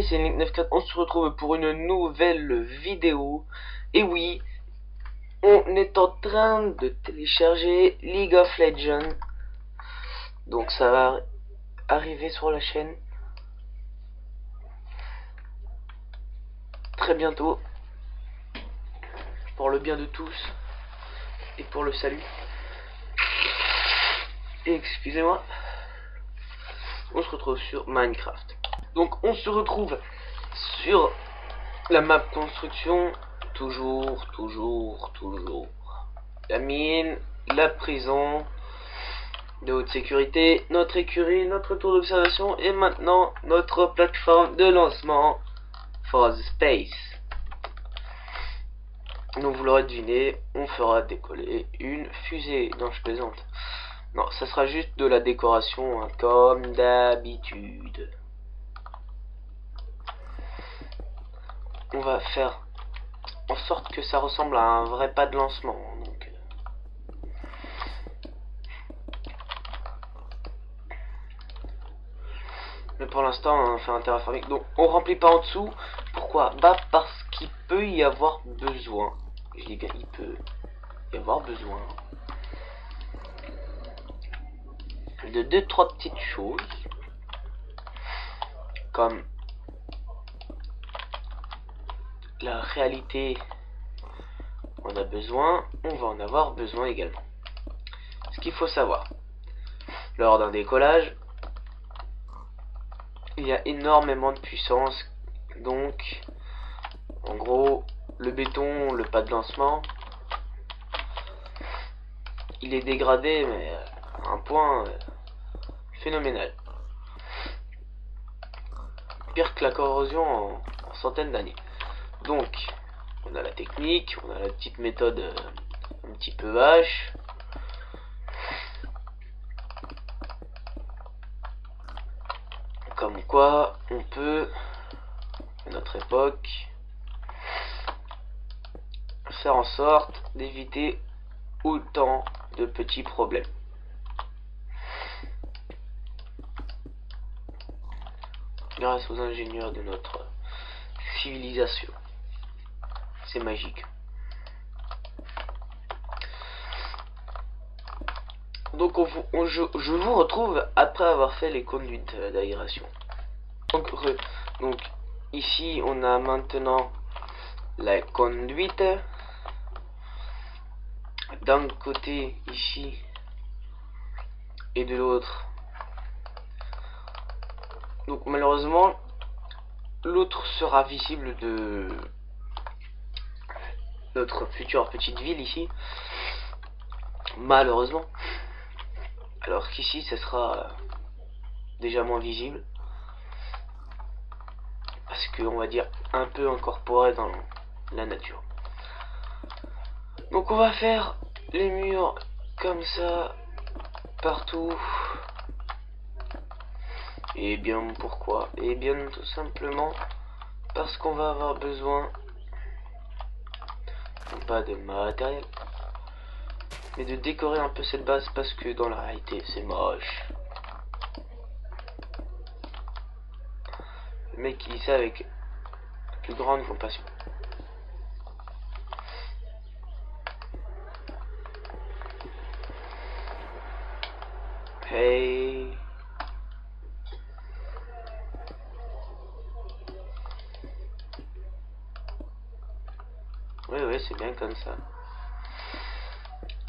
Salut, c'est Nick94, on se retrouve pour une nouvelle vidéo. Et oui, on est en train de télécharger League of Legends. Donc ça va arriver sur la chaîne très bientôt. Pour le bien de tous et pour le salut. Et excusez-moi. On se retrouve sur Minecraft. Donc on se retrouve sur la map construction. Toujours. La mine, la prison de haute sécurité, notre écurie, notre tour d'observation et maintenant notre plateforme de lancement for the space. Donc vous l'aurez deviné, on fera décoller une fusée. Non, je plaisante. Non, ça sera juste de la décoration, hein, comme d'habitude. On va faire en sorte que ça ressemble à un vrai pas de lancement. Donc, mais pour l'instant, on fait un terraforming. Donc, on remplit pas en dessous. Pourquoi? Bah, parce qu'il peut y avoir besoin. Je dis bien, il peut y avoir besoin de 2-3 petites choses. Comme la réalité, on a besoin, on va en avoir besoin également. Ce qu'il faut savoir, lors d'un décollage, il y a énormément de puissance. Donc, en gros, le béton, le pas de lancement, il est dégradé, mais à un point phénoménal. Pire que la corrosion en centaines d'années. Donc, on a la technique, on a la petite méthode un petit peu vache. Comme quoi, on peut, à notre époque, faire en sorte d'éviter autant de petits problèmes. Grâce aux ingénieurs de notre civilisation. C'est magique. Donc je vous retrouve après avoir fait les conduites d'aération. Donc ici on a maintenant la conduite. D'un côté ici et de l'autre. Donc malheureusement l'autre sera visible de notre future petite ville ici. Malheureusement. Alors qu'ici ça sera déjà moins visible. Parce que on va dire un peu incorporé dans la nature. Donc on va faire les murs comme ça partout. Et bien pourquoi? Et bien tout simplement parce qu'on va avoir besoin non pas de matériel mais de décorer un peu cette base, parce que dans la réalité c'est moche. Le mec qui dit ça avec la plus grande compassion. Hey. Oui, c'est bien comme ça.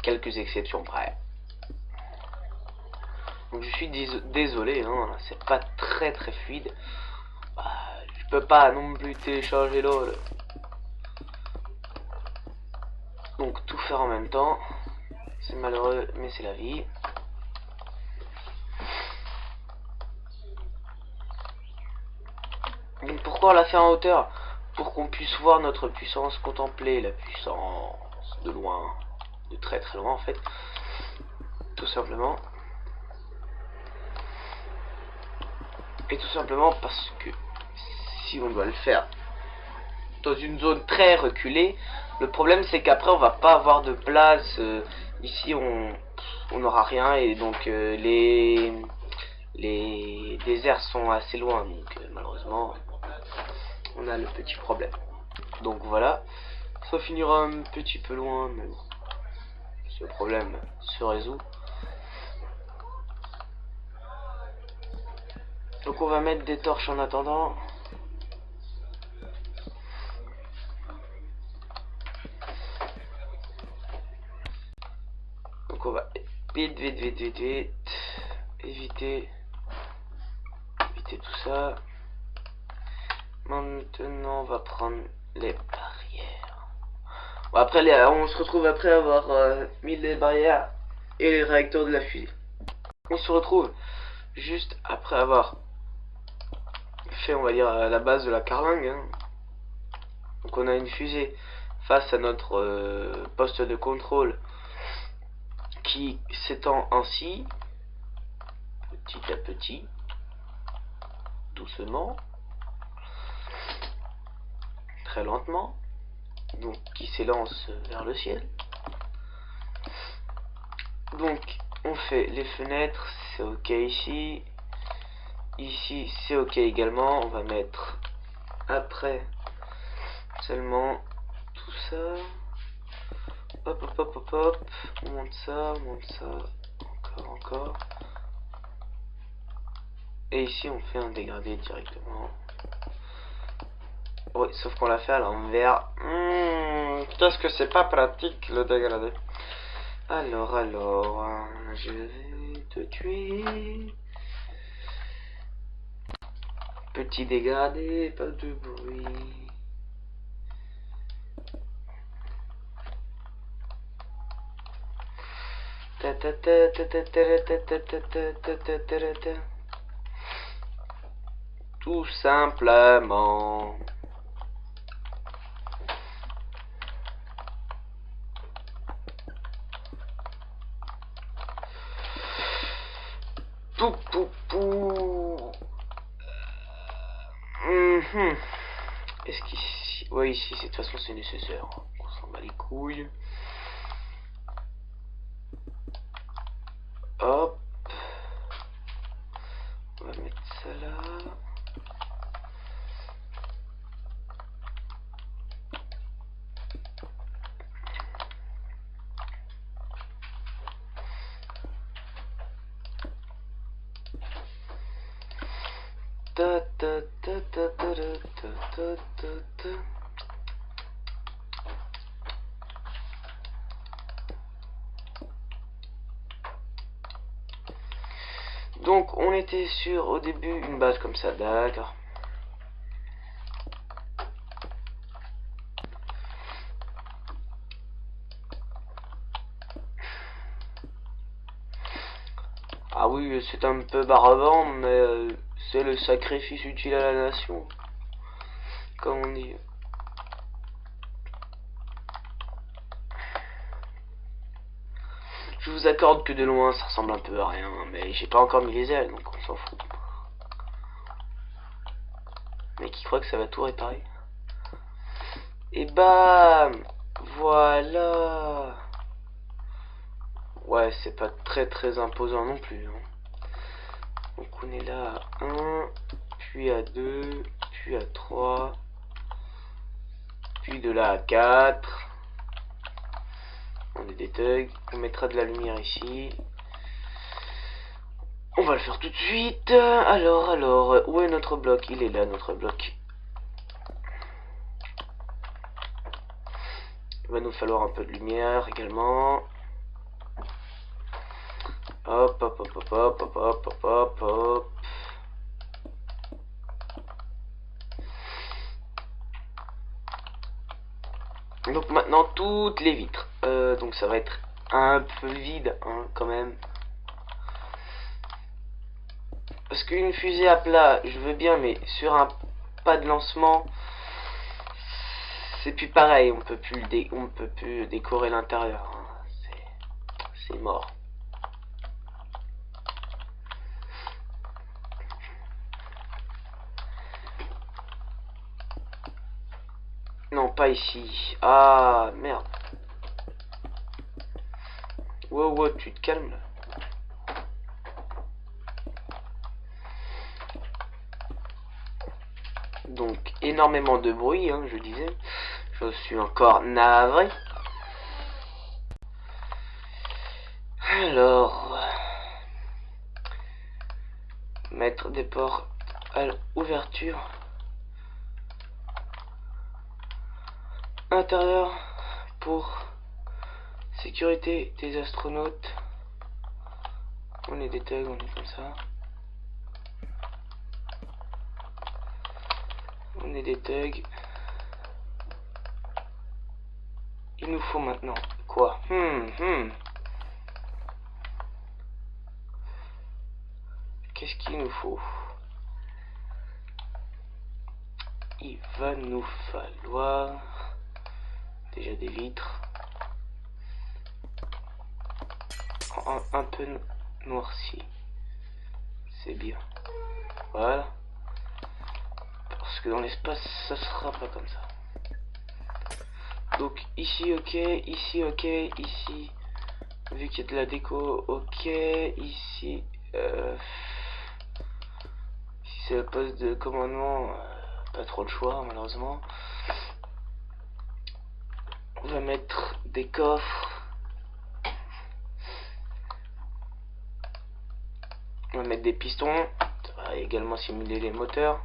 Quelques exceptions près. Donc je suis désolé, hein, c'est pas très fluide. Je peux pas non plus télécharger l'autre. Donc tout faire en même temps, c'est malheureux, mais c'est la vie. Donc pourquoi on l'a fait en hauteur? Pour qu'on puisse voir notre puissance, contempler la puissance de loin, de très loin en fait, tout simplement. Et tout simplement parce que si on doit le faire dans une zone très reculée, le problème c'est qu'après on va pas avoir de place. Ici on n'aura rien, et donc les déserts sont assez loin, donc malheureusement on a le petit problème. Donc voilà, ça finira un petit peu loin, mais bon, ce problème se résout. Donc on va mettre des torches en attendant. Donc on va vite éviter tout ça. Maintenant on va prendre les barrières. Bon, après on se retrouve après avoir mis les barrières et les réacteurs de la fusée. On se retrouve juste après avoir fait, on va dire, la base de la carlingue, hein. Donc on a une fusée face à notre poste de contrôle qui s'étend ainsi, petit à petit, doucement, très lentement, donc qui s'élance vers le ciel. Donc on fait les fenêtres, c'est ok ici. Ici c'est ok également. On va mettre après seulement tout ça. Hop hop hop hop hop. On monte ça, encore. Et ici on fait un dégradé directement. Oui, sauf qu'on l'a fait à l'envers. Qu'est-ce que c'est pas pratique le dégradé. Alors, je vais te tuer. Petit dégradé, pas de bruit. Tout simplement. Pou. Est-ce qu'ici... Ouais, ici, de toute façon, c'est nécessaire. On s'en bat les couilles. Hop. On va mettre ça là. Donc on était sur au début une base comme ça, d'accord. Ah oui, c'est un peu barbant, mais c'est le sacrifice utile à la nation, comme on dit. Je vous accorde que de loin ça ressemble un peu à rien, mais j'ai pas encore mis les ailes, donc on s'en fout. Mais qui croit que ça va tout réparer. Et bam, voilà. Ouais, c'est pas très imposant non plus, hein. Donc on est là à 1, puis à 2, puis à 3, puis de là à 4. On est des thugs. On mettra de la lumière ici. On va le faire tout de suite. Alors, où est notre bloc? Il est là, notre bloc. Il va nous falloir un peu de lumière également. Hop. Donc maintenant toutes les vitres. Donc ça va être un peu vide, hein, quand même. Parce qu'une fusée à plat, je veux bien, mais sur un pas de lancement, c'est plus pareil. On peut plus décorer l'intérieur, hein. C'est mort. Non, pas ici. Ah, merde. Wow, tu te calmes là. donc énormément de bruit, hein, je disais. Je suis encore navré. Alors, mettre des portes à l'ouverture. Intérieur pour sécurité des astronautes. On est des tags, on est comme ça. On est des tags. Il nous faut maintenant quoi? Qu'est-ce qu'il nous faut? Il va nous falloir déjà des vitres. Un peu noirci. C'est bien. Voilà. Parce que dans l'espace, ça sera pas comme ça. Donc ici, ok. Ici, ok. Ici, vu qu'il y a de la déco, ok. Ici, si c'est le poste de commandement, pas trop de choix, malheureusement. On va mettre des coffres. On va mettre des pistons. Ça va également simuler les moteurs.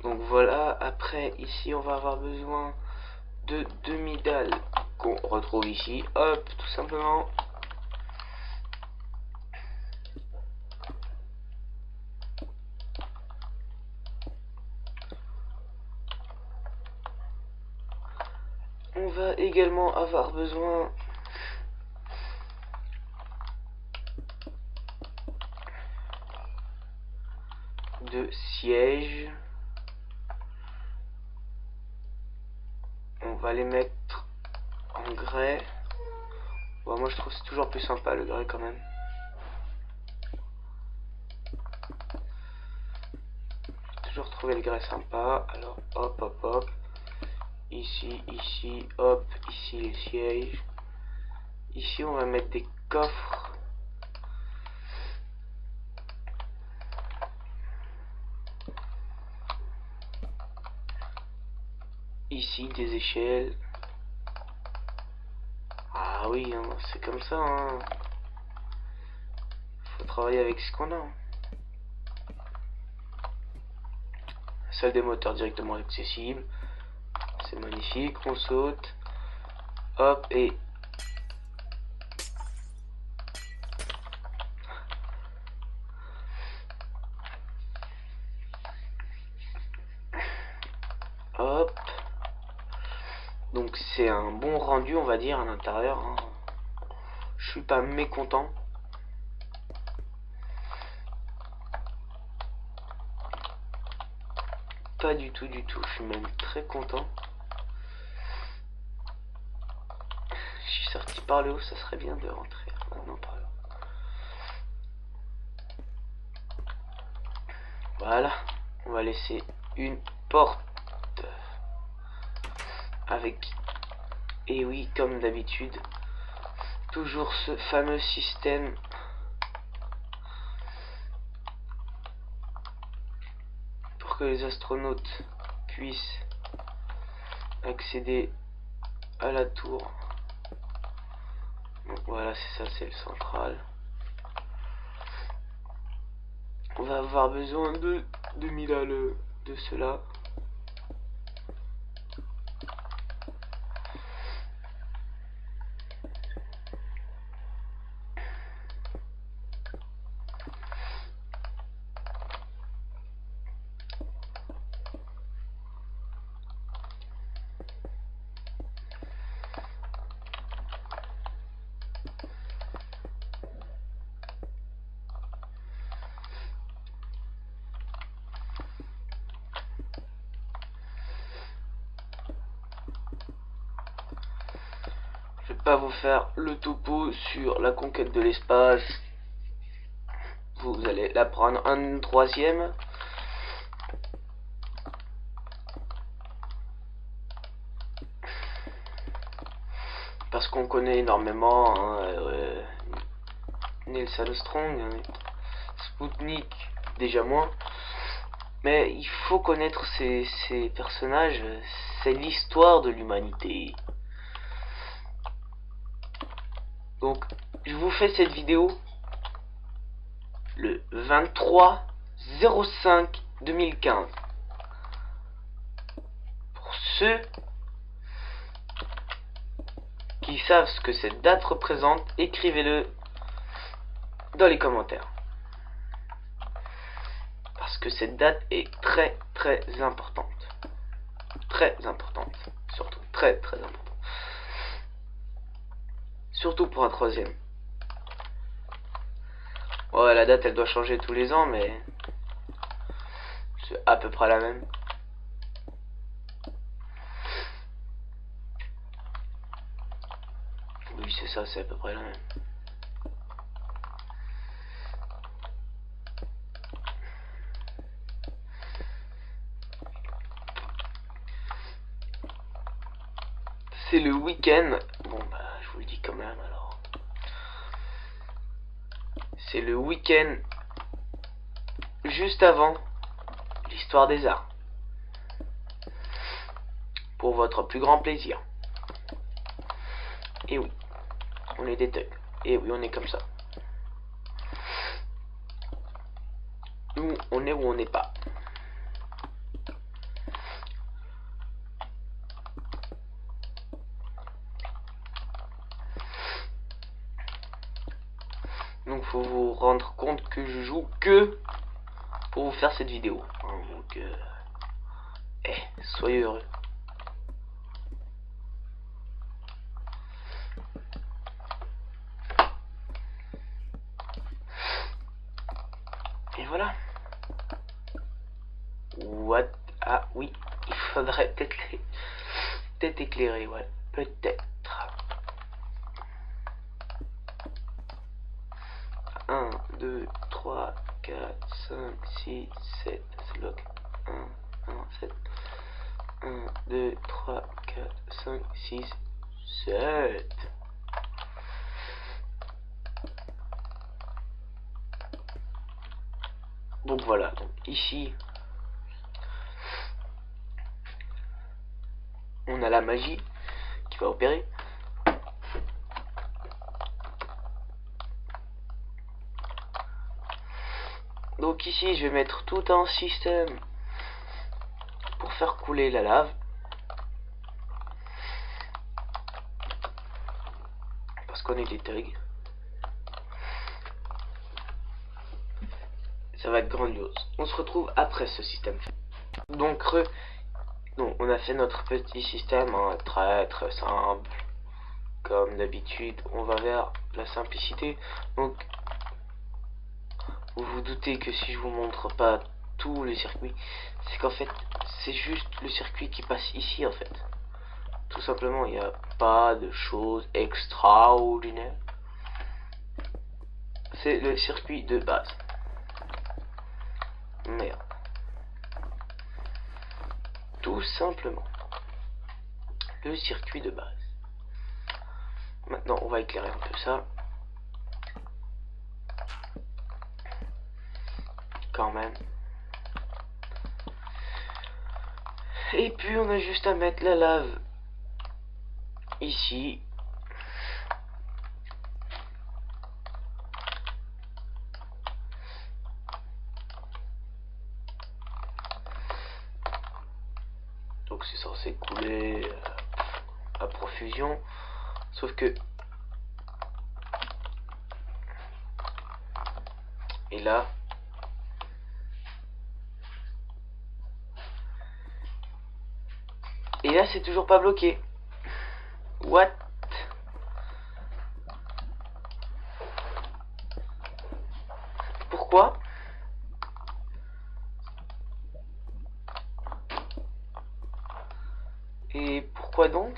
Donc voilà, après ici on va avoir besoin de demi-dalles qu'on retrouve ici, hop, tout simplement. On va également avoir besoin de sièges. On va les mettre en grès. Bon, moi je trouve c'est toujours plus sympa le grès quand même. J'ai toujours trouvé le grès sympa. Alors hop hop hop. Ici, ici, hop, ici les sièges. Ici on va mettre des coffres. Ici des échelles. Ah oui, hein, c'est comme ça. Hein. Faut travailler avec ce qu'on a. Hein. Salle des moteurs directement accessible. C'est magnifique. On saute. Hop et hop. Donc c'est un bon rendu, on va dire, à l'intérieur. Hein. Je suis pas mécontent. Pas du tout, du tout. Je suis même très content. Je suis sorti par le haut, ça serait bien de rentrer maintenant par là. Voilà. On va laisser une porte avec, et oui, comme d'habitude, toujours ce fameux système pour que les astronautes puissent accéder à la tour. Donc voilà, c'est ça, c'est le central. On va avoir besoin de 2000 de cela. Je vais pas vous faire le topo sur la conquête de l'espace. vous allez la prendre un troisième. Parce qu'on connaît énormément hein, Neil Armstrong, Spoutnik, déjà moins. Mais il faut connaître ces personnages, c'est l'histoire de l'humanité. Donc, je vous fais cette vidéo le 23/05/2015. Pour ceux qui savent ce que cette date représente, écrivez-le dans les commentaires. Parce que cette date est très importante. Très importante. Surtout très importante. Surtout pour un troisième. Ouais, la date elle doit changer tous les ans, mais c'est à peu près la même. Oui, c'est ça, c'est à peu près la même. C'est le week-end. Bon bah je vous le dis quand même alors. C'est le week-end juste avant l'histoire des arts. Pour votre plus grand plaisir. Et oui, on est des thugs. Et oui, on est comme ça. Nous, on est où on n'est pas. Donc faut vous rendre compte que je joue que pour vous faire cette vidéo. Donc soyez heureux. Et voilà. What? Ah oui, il faudrait peut-être éclairer, ouais, peut-être. 1, 2, 3, 4, 5, 6, 7, c'est bloc. 1, 1, 7. 1, 2, 3, 4, 5, 6, 7. Donc voilà, donc ici, on a la magie qui va opérer. Donc ici, je vais mettre tout un système pour faire couler la lave. Parce qu'on est des thugs. Ça va être grandiose. On se retrouve après ce système. Donc, on a fait notre petit système hein, très simple. Comme d'habitude, on va vers la simplicité. Donc, vous vous doutez que si je vous montre pas tout le circuit, c'est qu'en fait, c'est juste le circuit qui passe ici en fait. Tout simplement, il n'y a pas de choses extraordinaires. C'est le circuit de base. Merde. Tout simplement. Le circuit de base. Maintenant, on va éclairer un peu ça. Quand même. Et puis, on a juste à mettre la lave ici. Donc, c'est censé couler à profusion. Sauf que... Et là... Et là, c'est toujours pas bloqué. What? Pourquoi? Et pourquoi donc?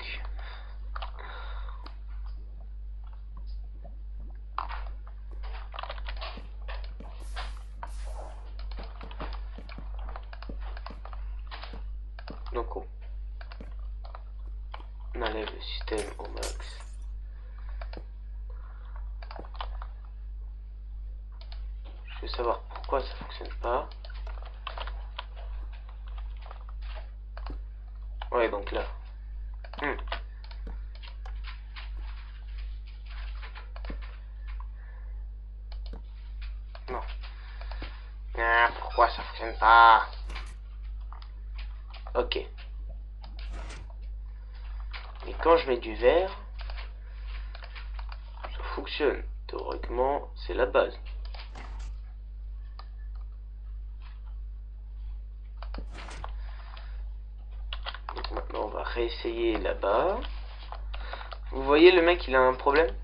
Donc on enlève le système au max. Je veux savoir pourquoi ça fonctionne pas. Ouais, donc là. Non. Ah, pourquoi ça fonctionne pas? Ok. Et quand je mets du vert, ça fonctionne. Théoriquement, c'est la base. Donc maintenant, on va réessayer là-bas. Vous voyez, le mec, il a un problème.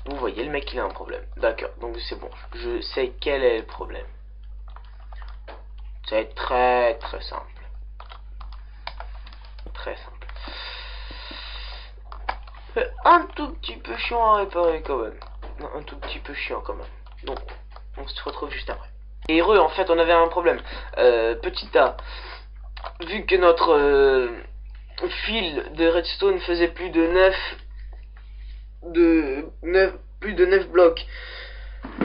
Vous voyez, le mec, il a un problème. D'accord, donc c'est bon. Je sais quel est le problème. Ça va être très très simple. Très simple. Un tout petit peu chiant à réparer quand même. Non, un tout petit peu chiant quand même. Donc, on se retrouve juste après. Et heureux, en fait, on avait un problème. Petit A. Vu que notre fil de redstone faisait plus de 9 blocs,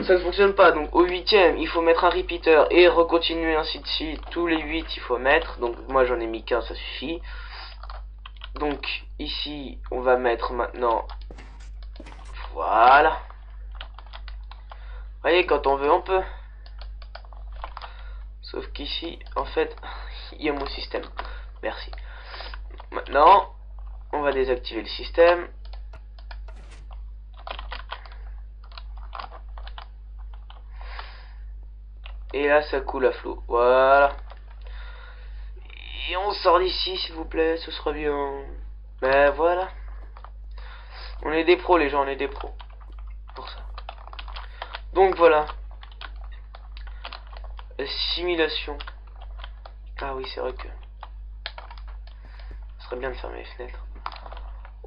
ça ne fonctionne pas. Donc au 8e il faut mettre un repeater et recontinuer ainsi de suite. Tous les 8 il faut mettre. Donc moi j'en ai mis qu'un, ça suffit. Donc ici on va mettre maintenant, voilà. Vous voyez, quand on veut on peut. Sauf qu'ici en fait il y a mon système. Merci. Maintenant on va désactiver le système. Et là ça coule à flot. Voilà. Et on sort d'ici s'il vous plaît, ce sera bien. Mais voilà. On est des pros les gens, on est des pros. Pour ça. Donc voilà. La simulation. Ah oui, c'est vrai que ce serait bien de fermer les fenêtres.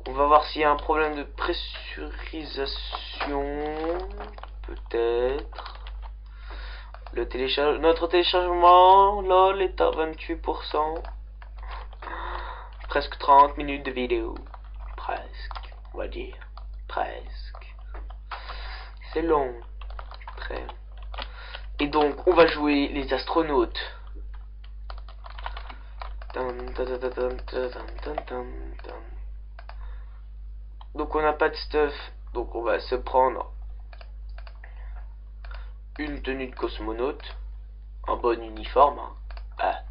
On va voir s'il y a un problème de pressurisation. Peut-être. Notre téléchargement, lol, est à 28%. Presque 30 minutes de vidéo. Presque, on va dire. Presque. C'est long. Très. Et donc, on va jouer les astronautes. Donc, on n'a pas de stuff. Donc, on va se prendre une tenue de cosmonaute. Un bon uniforme. Hein. Ah.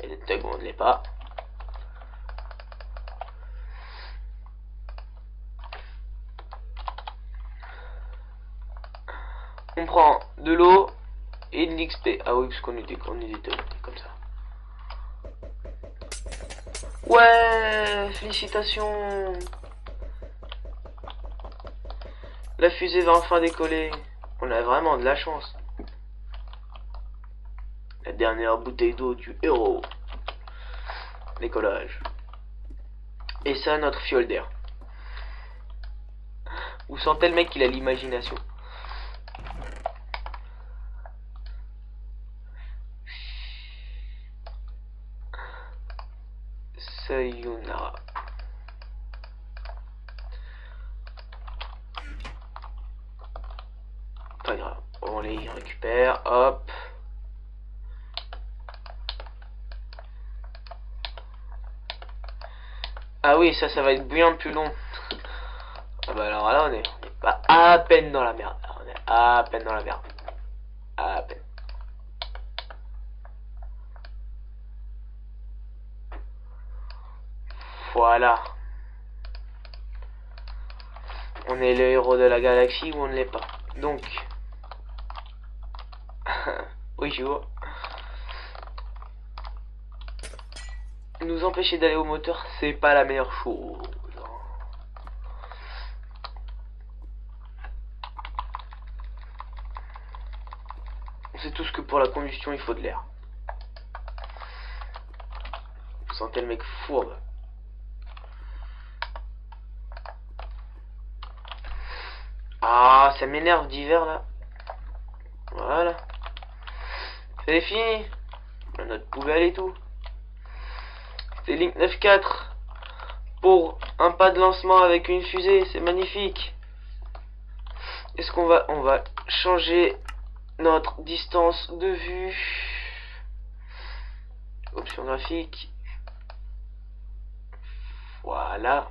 Et le tag, on ne l'est pas. On prend de l'eau et de l'XP. Ah oui, parce qu'on était comme ça. Ouais, félicitations. La fusée va enfin décoller. On a vraiment de la chance. La dernière bouteille d'eau du héros. Décollage. Et ça, notre fiole d'air. Vous sentez le mec qu'il a l'imagination. Sayonara. Pas grave. On les récupère. Hop. Ah oui, ça va être bien plus long. Ah bah alors là, on est pas à peine dans la merde. On est à peine dans la merde. À peine. Voilà. On est le héros de la galaxie ou on ne l'est pas. Donc. Oui, je vois. Nous empêcher d'aller au moteur, c'est pas la meilleure chose. On sait tous que pour la combustion, il faut de l'air. Vous sentez le mec fourbe. Ah, ça m'énerve d'hiver là. Voilà. C'est fini. Notre poubelle et tout. C'est Link 9.4 pour un pas de lancement avec une fusée. C'est magnifique. Est-ce qu'on va... On va changer notre distance de vue. Option graphique. Voilà.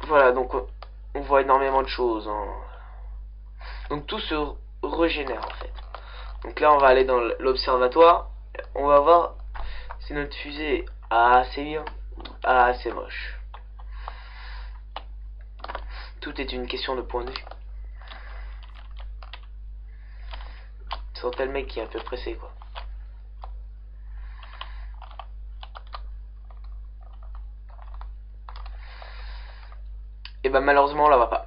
Voilà, donc on voit énormément de choses. Hein. Donc tout se régénère en fait. Donc là on va aller dans l'observatoire. On va voir si notre fusée est assez bien, assez moche. Tout est une question de point de vue. C'est le mec qui est un peu pressé quoi. Et bah malheureusement on la voit pas.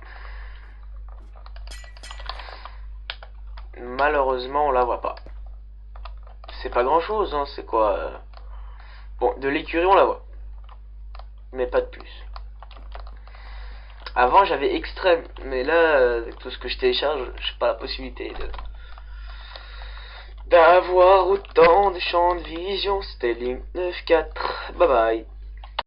Malheureusement on la voit pas. C'est pas grand chose hein, c'est quoi Bon, de l'écurie on la voit. Mais pas de plus. Avant j'avais extrême, mais là avec tout ce que je télécharge, j'ai pas la possibilité d'avoir autant de champs de vision. C'était Link 9.4. Bye bye.